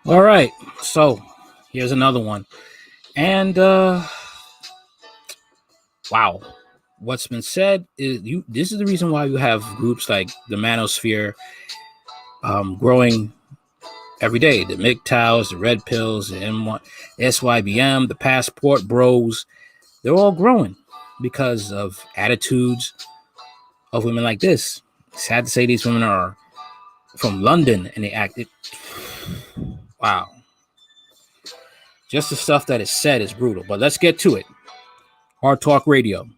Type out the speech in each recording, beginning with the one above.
All right, so here's another one. And wow, what's been said is you. This is the reason why you have groups like the Manosphere growing every day. The MGTOWs, the Red Pills, the M1, SYBM, the Passport Bros. They're all growing because of attitudes of women like this. Sad to say, these women are from London and they acted. Wow, just the stuff that is said is brutal. But let's get to it. Hard Talk Radio.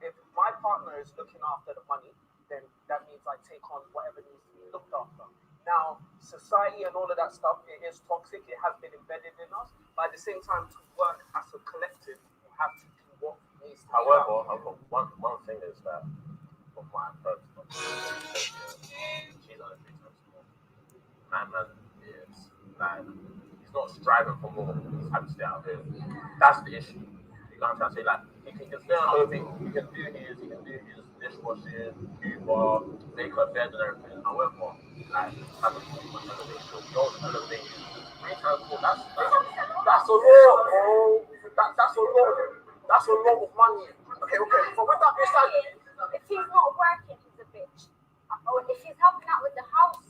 If my partner is looking after the money, then that means I take on whatever needs to be looked after. Now, society and all of that stuff, it is toxic. It has been embedded in us. But at the same time, to work as a collective, you have to do what needs to be done. However, one thing is that from my approach, she's on a big more. Man is like he's not striving for more. He's happy to stay out here. That's the issue. You know what I'm trying to say? Like he can stay on home. He can do his dishwashing, Uber, make her bed and everything. However, like have a elevation, don't elevate. That's a lot, bro. That's a lot. That's a lot of money. Okay. But with that being said, if he's not working, he's a bitch. Or if he's helping out with the house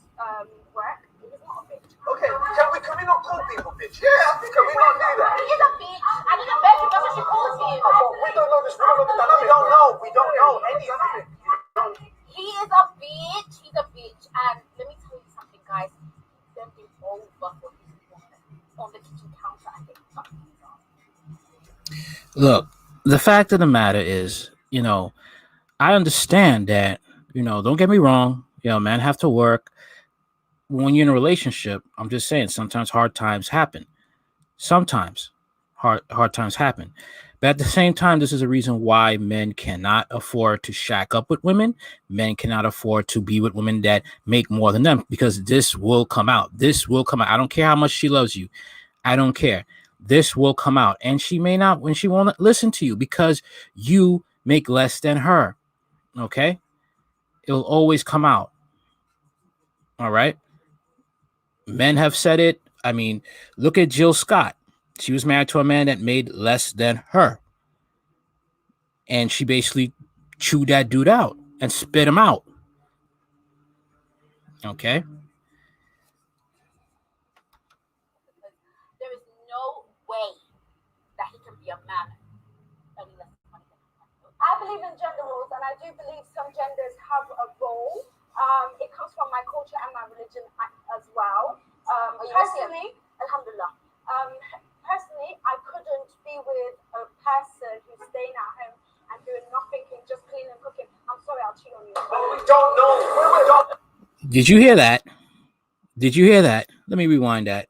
work, he's not a bitch. Okay, can we not call people bitch? Yeah, can we not do that? He is a bitch, and in a bedroom, that's what she calls him. We don't know this. We don't know anything. He is a bitch. He's a bitch, and let me tell you something, guys. He's bending over for his woman on the kitchen counter and getting fucked. Look, the fact of the matter is, I understand that, don't get me wrong, men have to work. When you're in a relationship, I'm just saying sometimes hard times happen. Sometimes hard times happen. But at the same time, this is a reason why men cannot afford to shack up with women. Men cannot afford to be with women that make more than them, because this will come out. This will come out. I don't care how much she loves you. I don't care. This will come out. And she may not, when she won't listen to you because you make less than her. Okay? It'll always come out. All right? Men have said it. I mean, look at Jill Scott. She was married to a man that made less than her. And she basically chewed that dude out and spit him out. Okay? There is no way that he can be a man earning less money than him. I believe in gender roles, and I do believe some genders have a role. It comes from my culture and my religion as well. Personally, alhamdulillah. Personally, I couldn't be with a person who's staying at home and doing nothing, just cleaning and cooking. I'm sorry, I'll cheat on you. We don't know. Did you hear that? Did you hear that? Let me rewind that.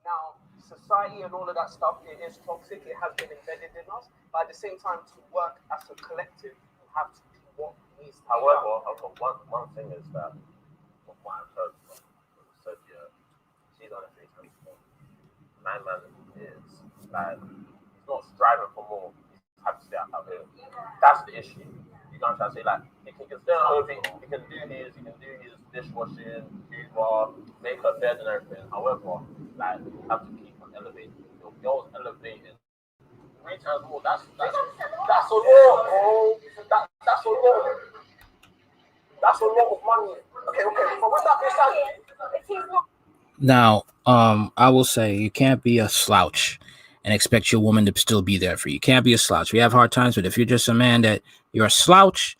Now, society and all of that stuff, it is toxic. It has been embedded in us. But at the same time, to work as a collective, you have to do what needs to be done. However, one thing is that from what I've heard from Sophia, she's on a big more. Man is like he's not striving for more. He's happy to stay out here. That's the issue. You know what I'm trying to say? Like he can stay on home. He can do his dishwashing, Uber, make her bed and everything. However, like you have to keep on elevating. Your girl's elevating 3 times more. That's a lot, bro. That's a lot. That's a lot of money. Okay. But with that being said, now, I will say you can't be a slouch and expect your woman to still be there for you. You can't be a slouch. We have hard times, but if you're just a man that you're a slouch,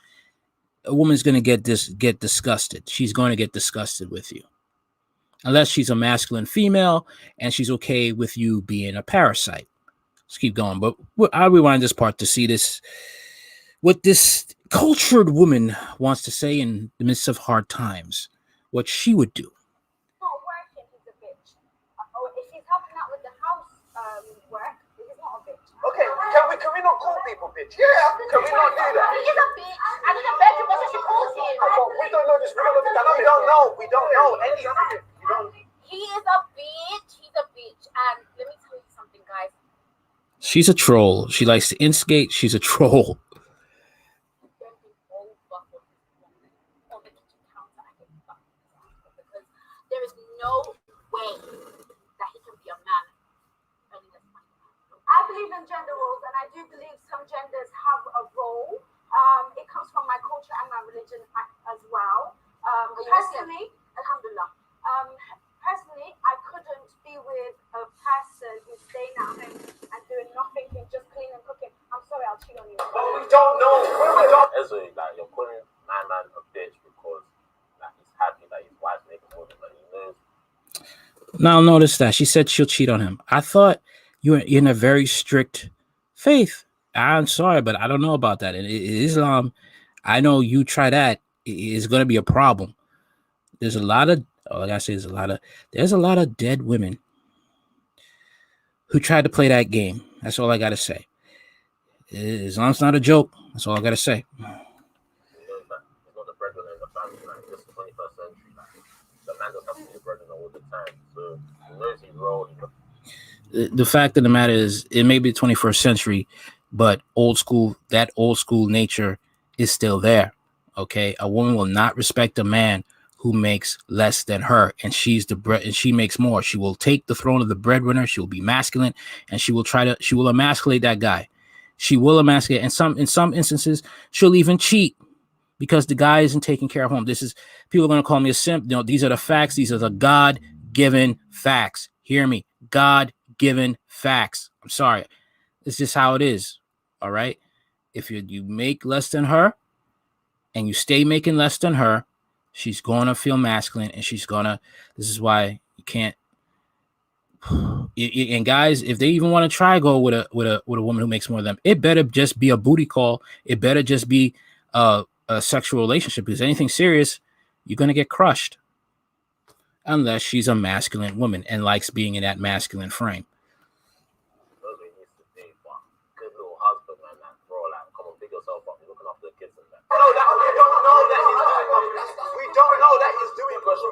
a woman's going to get disgusted. She's going to get disgusted with you. Unless she's a masculine female and she's okay with you being a parasite. Let's keep going. But I'll rewind this part to see what this cultured woman wants to say in the midst of hard times. What she would do. Not working, he's a bitch. Or if he's helping out with the house work, he's not a bitch. Okay, can we not call people bitch? Yeah, can we not do that? He is a bitch, and in a bedroom, that's what she calls him. We don't know this. We don't know anything. He is a bitch. He's a bitch. And let me tell you something, guys. She's a troll. She likes to instigate. She's a troll. Then he rolled back on his woman on the kitchen counter and get back because there is no way that he can be a man earning less money. I believe in gender roles, and I do believe some genders have a role. It comes from my culture and my religion as well. Personally, alhamdulillah. Personally, I couldn't be with a person who's staying at home and doing nothing and just cleaning and cooking. I'm sorry, I'll cheat on you. But we don't know. We don't. Ezra, like, you're calling my man a bitch because like, he's happy that his wife's making more than money. He knows. Now notice that she said she'll cheat on him. I thought you were in a very strict faith. I'm sorry, but I don't know about that. In Islam, I know you try that, it's going to be a problem. There's a lot of, like I say, there's a lot of dead women who tried to play that game. That's all I got to say. Islam's not a joke. That's all I got to say. He knows that he's not the breadwinner in the family. Like, this is 21st century. Like, the man doesn't have to be the breadwinner all the time. So he knows his role. The fact of the matter is, it may be the 21st century, but that old school nature is still there. Okay, a woman will not respect a man who makes less than her, and she makes more. She will take the throne of the breadwinner. She will be masculine, and she will emasculate that guy. She will emasculate, and in some instances, she'll even cheat because the guy isn't taking care of home. People are going to call me a simp. You know, these are the facts. These are the God-given facts. Hear me, God-given facts. I'm sorry, it's just how it is. All right, if you make less than her, and you stay making less than her, she's gonna feel masculine, and this is why you can't. And guys, if they even want to try go with a woman who makes more than them, it better just be a booty call. It better just be a sexual relationship, because anything serious, you're gonna get crushed. Unless she's a masculine woman and likes being in that masculine frame. Those he needs to be, but good little husband, man. Like, bro, like, come on, pick yourself up. You're looking after the kids and that. We don't know that he's doing. We don't know that he's doing. Period.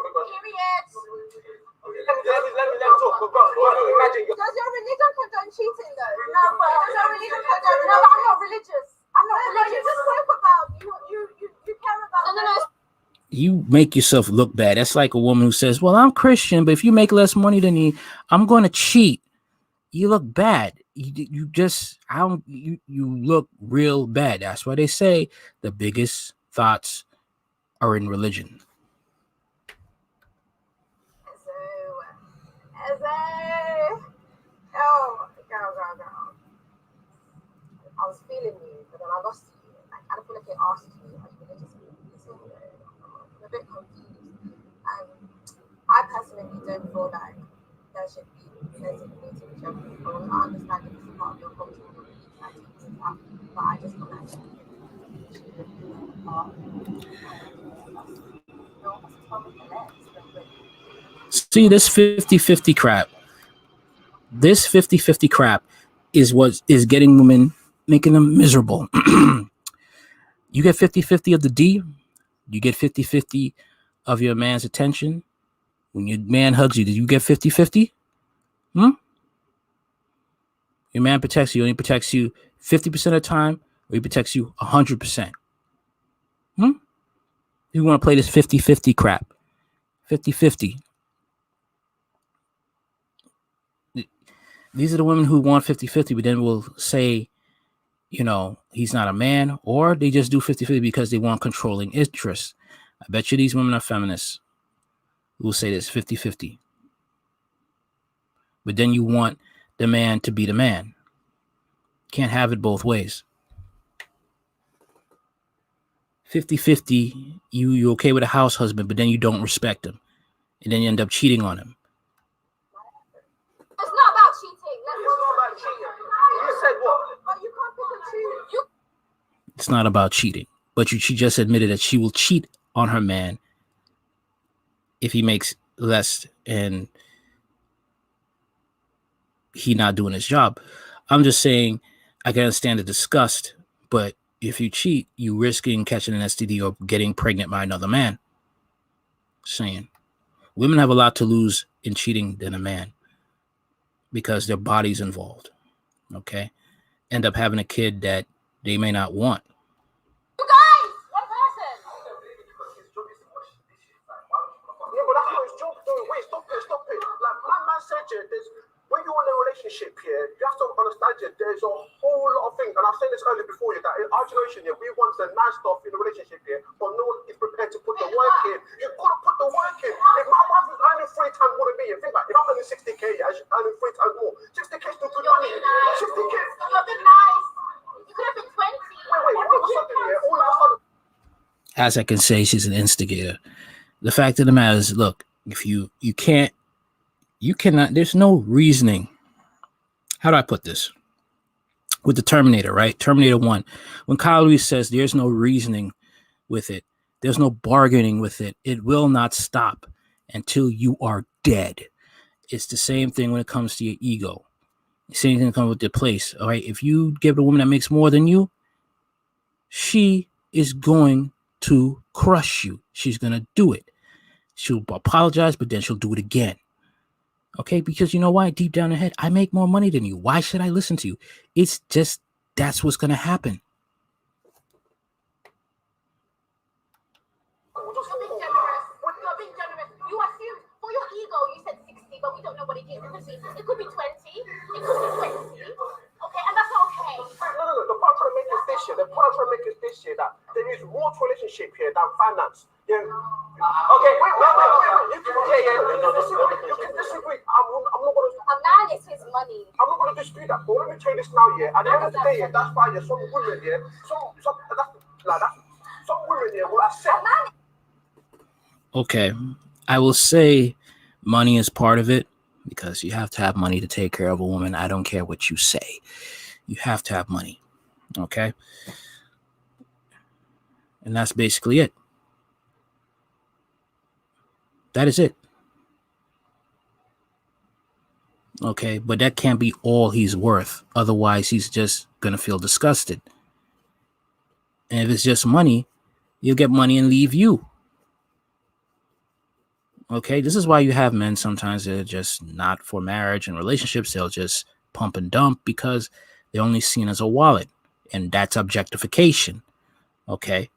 Let me talk. Imagine. Does your religion condone cheating though? No, but does your religion condone? No, but I'm not religious. You just spoke about you care about. No. You make yourself look bad. That's like a woman who says, well, I'm Christian, but if you make less money than me, I'm going to cheat. You look bad. You look real bad. That's why they say the biggest thoughts are in religion. Girl. I was feeling you, but then I lost you. Like, I don't feel like it asked you, are you religious? So, I'm a bit confused. I personally don't feel like there should be sensitivity to whichever people. I understand that this is part of your culture and your beliefs, like, but I just feel like you should be part of See, this 50-50 crap. This 50-50 crap is what is getting women, making them miserable. You get 50-50 of the D. You get 50-50 of your man's attention. When your man hugs you, did you get 50-50? Your man protects you. He only protects you 50% of the time, or he protects you 100%. You want to play this 50-50 crap. 50-50. These are the women who want 50-50, but then will say, you know, he's not a man, or they just do 50-50 because they want controlling interests. I bet you these women are feminists who will say this 50-50. But then you want the man to be the man. Can't have it both ways. 50-50, you okay with a house husband, but then you don't respect him. And then you end up cheating on him. It's not about cheating. You said what? But you can't pick and choose. It's not about cheating. But she just admitted that she will cheat on her man if he makes less and he not doing his job. I'm just saying, I can understand the disgust, but if you cheat, you risking catching an STD or getting pregnant by another man. Saying women have a lot to lose in cheating than a man because their body's involved. Okay, end up having a kid that they may not want. You guys, one person. Yeah, but that's not his job though. Wait, stop it. Like my man said, yeah, there's when you're in a relationship here, you have to understand yeah, there's a whole lot of things. And I said this earlier before you that in our generation, yeah, we want the nice stuff in a relationship here, but no one is prepared to put the work in. You've got to put the work in. If my wife is earning 3 times more than me, think about it, if I'm earning 60k, yeah, she's earning 3 times more. 60k is still good money. 60k. You're being nice. You could have been 20. Wait, all of a sudden, yeah, all of a sudden. As I can say, she's an instigator. The fact of the matter is, look, if you cannot, there's no reasoning. How do I put this? With the Terminator, right? Terminator 1. When Kyle Reese says there's no reasoning with it, there's no bargaining with it, it will not stop until you are dead. It's the same thing when it comes to your ego. The same thing comes with your place. All right. If you give a woman that makes more than you, she is going to crush you. She's going to do it. She'll apologize, but then she'll do it again. Okay, because you know why? Deep down in her head, I make more money than you. Why should I listen to you? It's just, that's what's going to happen. You're being generous. You assumed for your ego, you said 60, but we don't know what it is. It could be 20. It could be 20. Okay, and that's okay. No. The point I'm trying to make is this year. That there is more to relationship here than finance. Yeah. Okay, wait. You can disagree. I'm not gonna. A man is his money. I'm not gonna dispute that. But let me tell you this now, yeah. At the end of the day, yeah, that's fine. Yeah, some women, yeah, some women, yeah, will accept. Okay, I will say money is part of it because you have to have money to take care of a woman. I don't care what you say. You have to have money. Okay. And that's basically it. That is it. Okay, but that can't be all he's worth. Otherwise, he's just going to feel disgusted. And if it's just money, you'll get money and leave you. Okay, this is why you have men sometimes they're just not for marriage and relationships. They'll just pump and dump because they're only seen as a wallet. And that's objectification. Okay,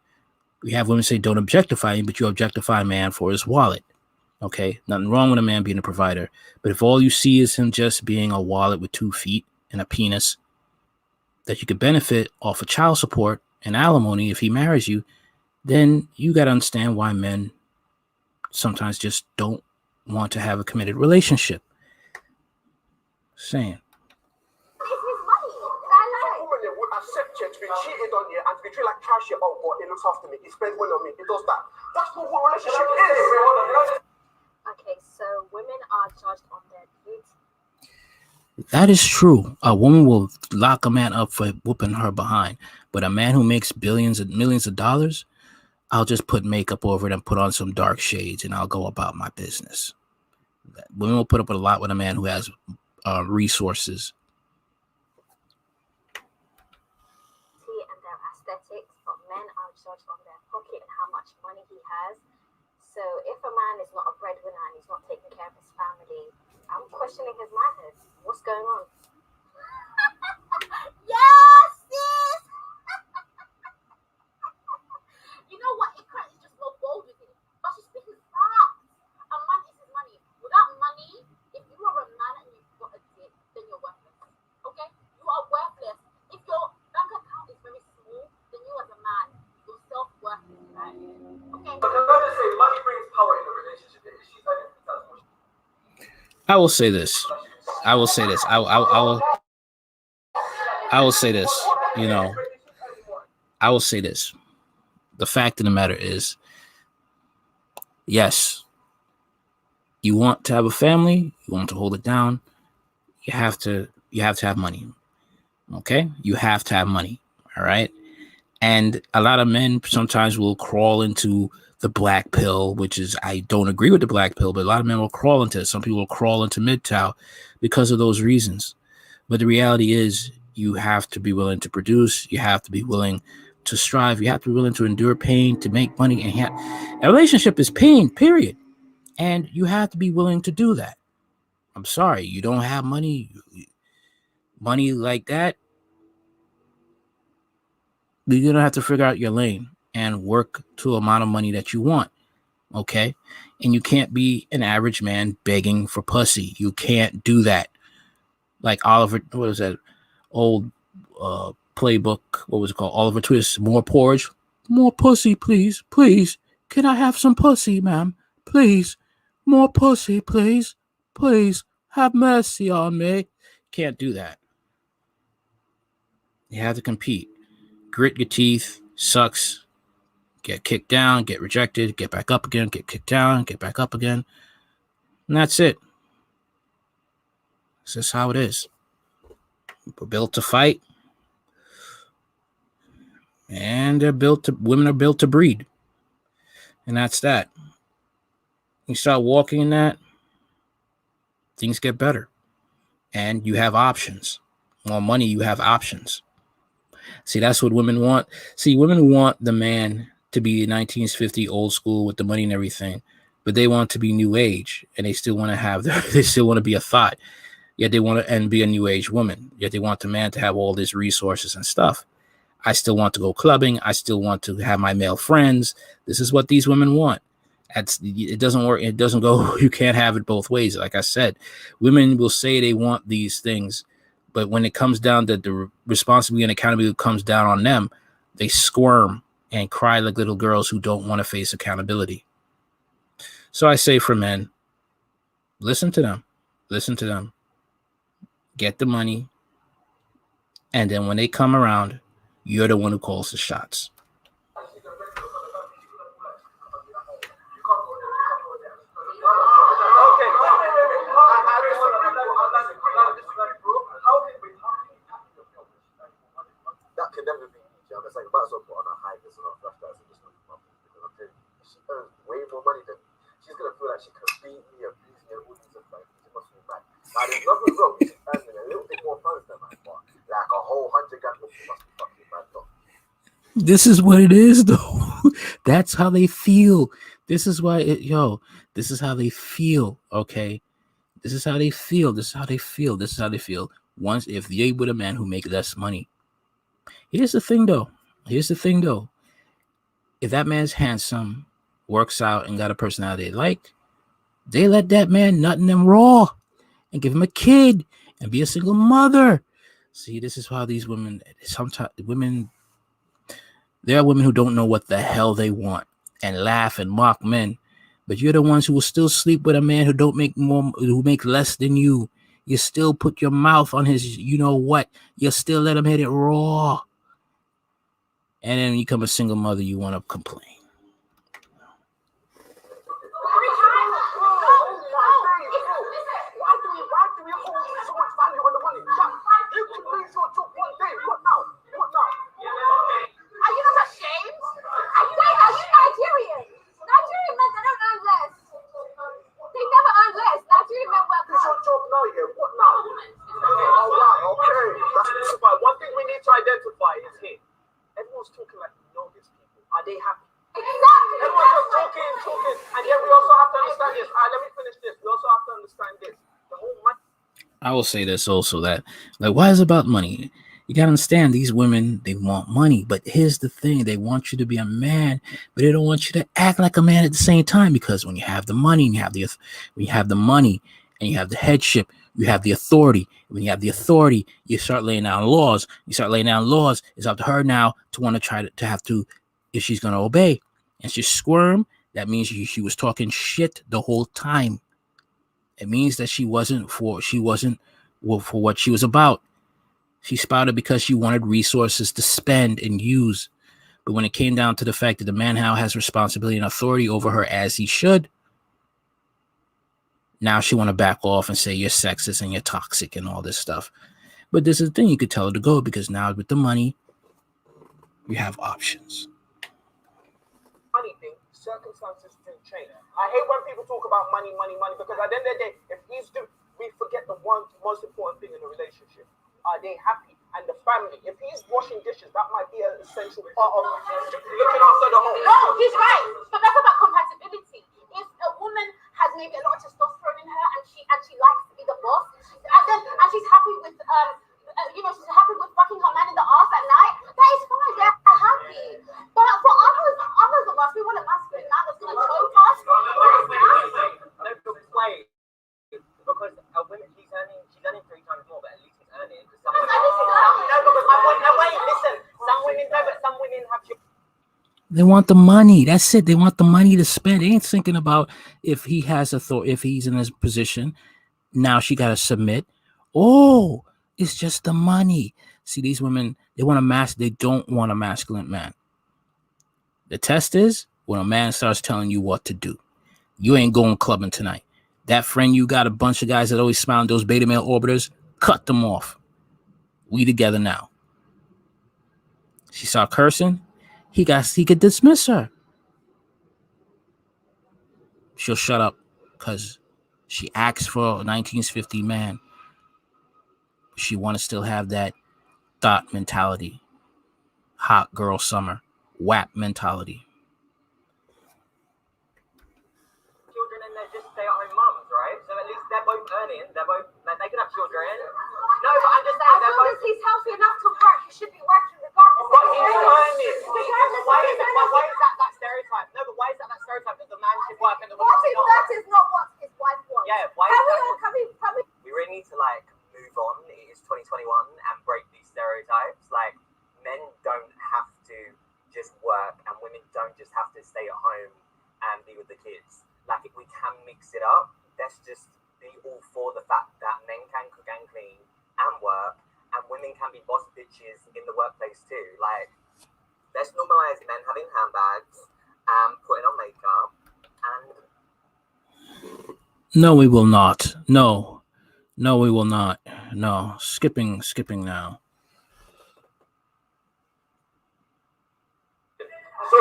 we have women say don't objectify him, but you objectify a man for his wallet. Okay, nothing wrong with a man being a provider. But if all you see is him just being a wallet with 2 feet and a penis that you could benefit off of child support and alimony if he marries you, then you got to understand why men sometimes just don't want to have a committed relationship. Saying. Accept you to be cheated on you and to be treated like trash. Oh, what? It looks after me. It spends money on me. It does that. That's not what relationship is. Okay, so women are judged on their beauty. That is true. A woman will lock a man up for whooping her behind, but a man who makes billions and millions of dollars, I'll just put makeup over it and put on some dark shades, and I'll go about my business. Women will put up with a lot with a man who has resources. But men are judged on their pocket and how much money he has. So if a man is not a breadwinner and he's not taking care of his family, I'm questioning his manhood. What's going on? Yes, sis! You know what? Ikra is just more bold with it. But she's speaking facts. A man is his money. Without money, if you are a man and you've got a dick, then you're worthless. Okay? You are worthless. If your bank account is very small, then you as a man, your self-worth is right. Okay? But can I just say, money brings power in a relationship. I will say this. I will say this. I will say this. You know, I will say this. The fact of the matter is, yes, you want to have a family, you want to hold it down, you have to have money. Okay? You have to have money. All right? And a lot of men sometimes will crawl into the black pill, which is, I don't agree with the black pill, but a lot of men will crawl into it. Some people will crawl into MGTOW because of those reasons. But the reality is you have to be willing to produce. You have to be willing to strive. You have to be willing to endure pain to make money. And a relationship is pain, period. And you have to be willing to do that. I'm sorry, you don't have money. money like that, you're gonna have to figure out your lane and work to amount of money that you want. Okay, and you can't be an average man begging for pussy. You can't do that. Like Oliver, what is that old playbook? What was it called? Oliver Twist. More porridge, more pussy, please, please. Can I have some pussy, ma'am? Please, more pussy, please, please. Have mercy on me. Can't do that. You have to compete. Grit your teeth. Sucks. Get kicked down. Get rejected. Get back up again. Get kicked down. Get back up again. And that's it. This is how it is. We're built to fight, and women are built to breed. And that's that. You start walking in that, things get better. And you have options. More money, you have options. See, that's what women want. See, women want the man to be 1950 old school with the money and everything, but they want to be new age, and they still want to have they still want to be a thought. Yet they want to and be a new age woman. Yet they want the man to have all these resources and stuff. I still want to go clubbing. I still want to have my male friends. This is what these women want. It doesn't work. It doesn't go. You can't have it both ways. Like I said, women will say they want these things, but when it comes down to the responsibility and accountability comes down on them, they squirm and cry like little girls who don't want to face accountability. So I say for men, listen to them. Listen to them. Get the money. And then when they come around, you're the one who calls the shots. That can never be easy. I'm just like, might as well put on a high vis and a flashlights and just look at my because I'm telling you, she earns way more money than me. She's gonna feel like she can beat me, abuse me, and all these other things. She must feel bad. Now there's nothing wrong. She's earning a little bit more funds than my but like a whole 100 grand must be fucking bad though. This is what it is, though. That's how they feel. This is why this is how they feel. Okay. This is how they feel. This is how they feel. This is how they feel. Once if they with a man who make less money. Here's the thing though. If that man's handsome, works out, and got a personality they like, they let that man nut in them raw and give him a kid and be a single mother. See, this is how these women, sometimes women, there are women who don't know what the hell they want and laugh and mock men. But you're the ones who will still sleep with a man who who make less than you. You still put your mouth on his, you know what? You still let him hit it raw. And then when you become a single mother, you want to complain. One thing we need to identify is here. Everyone's talking like we know these people. Are they happy? Exactly. Everyone's just talking, and then we also have to understand this. All right, let me finish this. We also have to understand this. The whole money. I will say this also that, like, why is it about money? You gotta understand these women, they want money, but here's the thing: they want you to be a man, but they don't want you to act like a man at the same time. Because when you have the money, and when you have the money, and you have the headship, you have the authority. When you have the authority, you start laying down laws. It's up to her now to want to try to have to, if she's gonna obey, and she squirm. That means she was talking shit the whole time. It means that she wasn't for what she was about. She spouted because she wanted resources to spend and use. But when it came down to the fact that the man now has responsibility and authority over her as he should, now she want to back off and say you're sexist and you're toxic and all this stuff. But this is the thing, you could tell her to go because now with the money, you have options. Money thing, circumstances do change. I hate when people talk about money, because at the end of the day, we forget the one most important thing in a relationship. Are they happy? And the family. If he's washing dishes, that might be an essential part of looking after the home. No, he's right. But that's about compatibility. If a woman has maybe a lot of testosterone in her and she likes to be the boss, and she's happy with They want the money. That's it. They want the money to spend. They ain't thinking about if he has authority, if he's in his position. Now she got to submit. Oh, it's just the money. See, these women, they want a they don't want a masculine man. The test is when a man starts telling you what to do. You ain't going clubbing tonight. That friend you got, a bunch of guys that always smile, those beta male orbiters, cut them off. We together now. She saw cursing. He could dismiss her. She'll shut up because she asked for a 1950 man. She want to still have that thought mentality, hot girl summer, WAP mentality. Children and they're just stay-at-home mums, right? So at least they're both earning. They can have children. No, but I'm just saying, as long as he's healthy enough to work, he should be working regardless. But he's earning. Why is that stereotype? No, but why is that stereotype that the man should work and the woman should not? That is not what his wife wants. Yeah, why is that? We really need to move on. It is 2021 and break these stereotypes. Men don't have to just work and women don't just have to stay at home and be with the kids. If we can mix it up, let's just be all for the fact that men can cook and clean and work, and women can be boss bitches in the workplace too. Let's normalize men having handbags and putting on makeup. And no, we will not. No, we will not. No, skipping now. So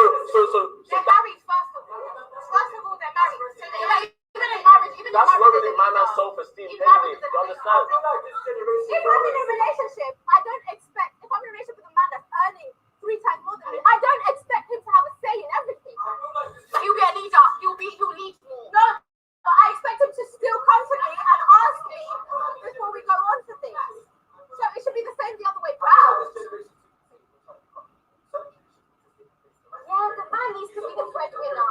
they're married first of all. First of all, they're married. So even in marriage, that's lowering my man's self-esteem. You understand? If I'm in a relationship, I don't expect. If I'm in a relationship with a man that's earning 3 times more than me, I don't expect him to have a say in everything. He'll be a leader. He'll lead more. No, but I expect him to still come to me and ask me before we go on to things. So it should be the same the other way around. Yeah, the man needs to be the breadwinner.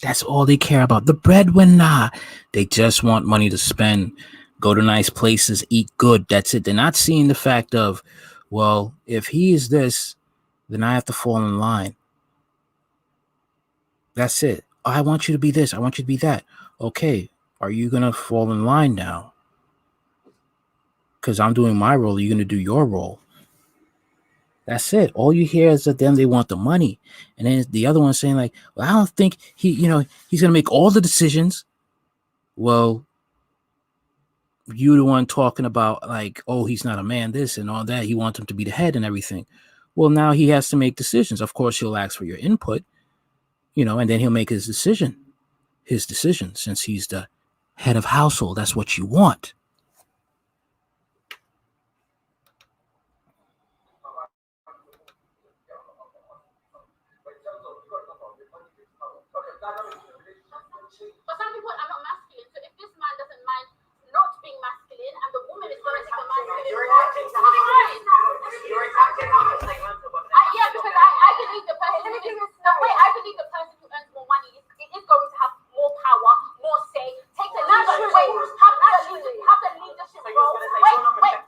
That's all they care about. The breadwinner. They just want money to spend, go to nice places, eat good. That's it. They're not seeing the fact of, well, if he is this, then I have to fall in line. That's it. I want you to be this. I want you to be that. Okay. Are you going to fall in line now? Because I'm doing my role. You're going to do your role. That's it. All you hear is that them they want the money, and then the other one saying well, I don't think he's gonna make all the decisions. Well, you the one talking about oh, he's not a man, this and all that. He wants him to be the head and everything. Well, now he has to make decisions. Of course, he'll ask for your input, and then he'll make his decision since he's the head of household. That's what you want. But some people are not masculine, so if this man doesn't mind not being masculine and the woman is going to take a masculine role, yeah, because I believe the person I believe the person who earns more money is going to have more power, more say, take the leadership have the leadership role. Wait,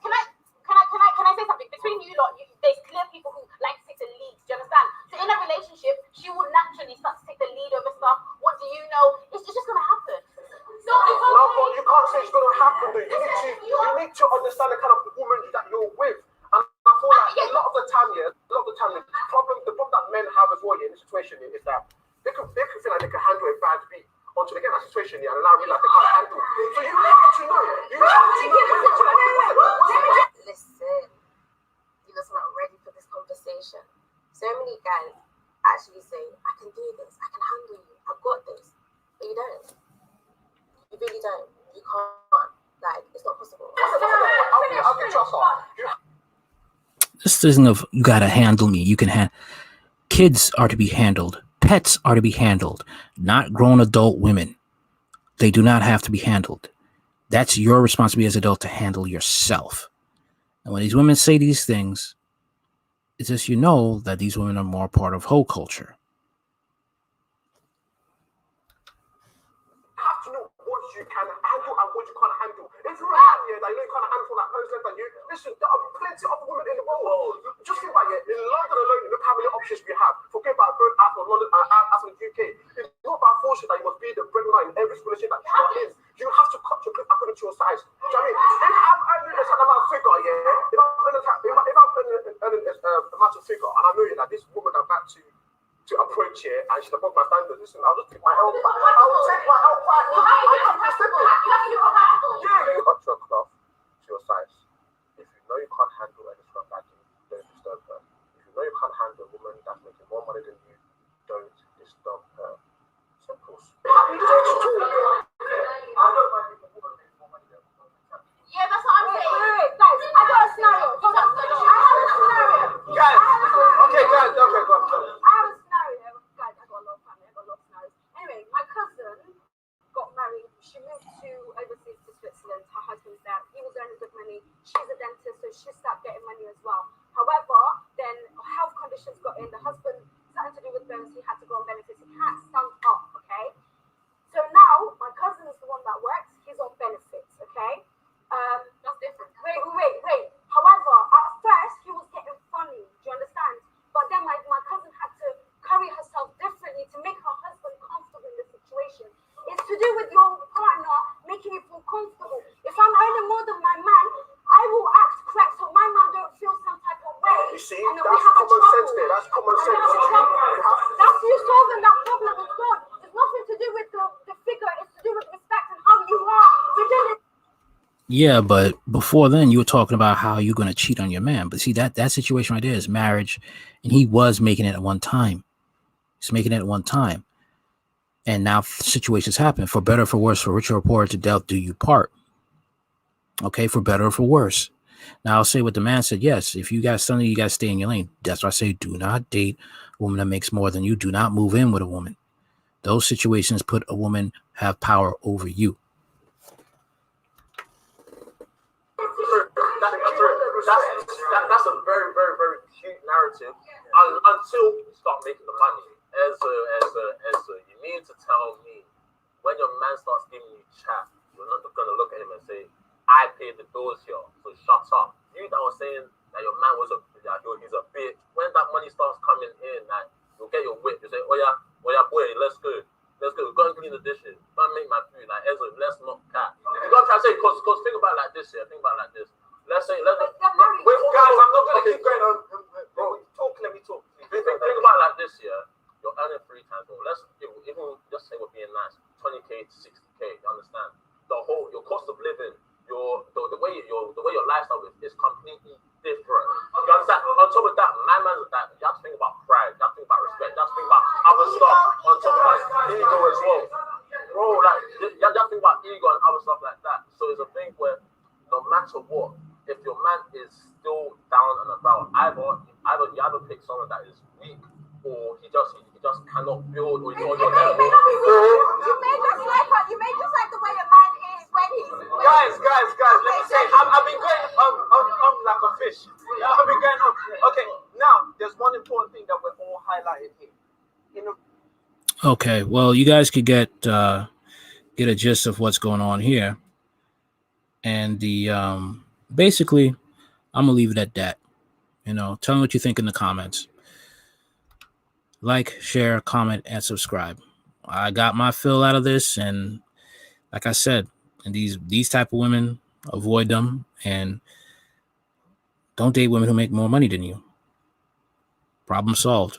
can I say something? Between you lot, there's clear people who like to take the lead, do you understand? So in a relationship, she will naturally start to take the lead over stuff. What do you know? It's just going to happen. So you can't say it's going to happen. You need to understand the kind of woman that you're with. And I feel a lot of the time, the problem that men have as well in this situation is that they can feel like they can handle a bad beat until they get in that situation and now realize they can't handle it. So you have to know. Listen, you guys are not ready for this conversation. So many guys actually say, I can do this, I can handle you, I've got this. But you don't. You really don't. You can't. It's not possible. I'll get your thought. This thing of you gotta handle me. You can kids are to be handled. Pets are to be handled, not grown adult women. They do not have to be handled. That's your responsibility as an adult to handle yourself. And when these women say these things, it's just that these women are more part of whole culture. You have to know what you can handle and what you can't handle. If you're happy that you know you can't handle that person than you, listen, there are plenty of women in the world. Just think about it. In London alone, look how many options we have. Forget about going out of London and out of the UK. It's not about fortune that you must be the breadwinner in every relationship that you are in. You have to cut your cloth according to your size. Do you know what I mean? If I'm earning a certain amount of figure, yeah, if I'm earning a amount of figure, and I know that this woman I'm about to approach here, and she's above my standards, listen, I'll just take my L back. I'll take my L back. Yeah, cut your cloth to your size. If you know you can't handle any scrub backing, don't disturb her. If you know you can't handle a woman that's making more money than you, don't disturb her. Simple. Yeah, that's what I'm saying. Wait, guys, I got a scenario. I have a scenario. Guys, okay, go on. I have a scenario. Guys, I got a lot of family. I got a lot of scenarios. Anyway, my cousin got married. She moved to overseas to Switzerland. Her husband's there. He was earning good money. She's a dentist, so she started getting money as well. However, then health conditions got in. The husband, something to do with bonus, he had to go on benefits. He can't stand up, okay? So now, my cousin is the one that works. He's on benefits, okay? That's different. Wait. However, at first, he was getting funny. Do you understand? But then my cousin had to carry herself differently to make her husband comfortable in the situation. It's to do with your partner making you feel comfortable. If I'm earning more than my man, I will act correct so my man don't feel some type of way. You see, and then that's we have common a sense there. That's common sense. That's you solving that problem with God. It's nothing to do with the figure. It's to do with respect and how you are. Yeah, but before then, you were talking about how you're going to cheat on your man. But see, that situation right there is marriage, and he was making it at one time. He's making it at one time, and now situations happen for better or for worse, for richer or poorer, to death do you part. Okay, for better or for worse. Now I'll say what the man said. Yes, if you got something, you got to stay in your lane. That's why I say do not date a woman that makes more than you. Do not move in with a woman. Those situations put a woman have power over you. That's a very, very, very cute narrative. Until you start making the money. As you need to tell me when your man starts giving you chat, you're not gonna look at him and say, I paid the bills here, so shut up. You that was saying that your man he's a bitch. When that money starts coming in, like you'll get your whip, you say, oh yeah, boy, let's go. Go and clean the dishes. Go and make my food. Like Ezra, let's not cat. You gotta try to say, cause think about it like this here. Think about it like this. Let's say, wait, guys, I'm not gonna keep going on. Bro, let me talk. Think about it like this here. You're earning 3 times more. Let's even just say we're being nice, 20K to 60K. You understand? Your cost of living, the way your lifestyle is completely different. You understand? On top of that, my man's that you have to think about pride, you have to think about respect, you have to think about other stuff. On top of that, ego as well. Bro, like you have to think about ego and other stuff like that. So it's a thing where no matter what, if your man is still down and about, either you pick someone that is weak, or he just cannot build, or you're level. You may just like the way a man is when he's. Guys, let me say, I've been going like a fish. I've been going on. Okay, now there's one important thing that we're all highlighting here. Okay, well, you guys could get a gist of what's going on here, and the basically, I'm gonna leave it at that. Tell me what you think in the comments. Like, share, comment, and subscribe. I got my fill out of this, and like I said, and these type of women, avoid them, and don't date women who make more money than you. Problem solved.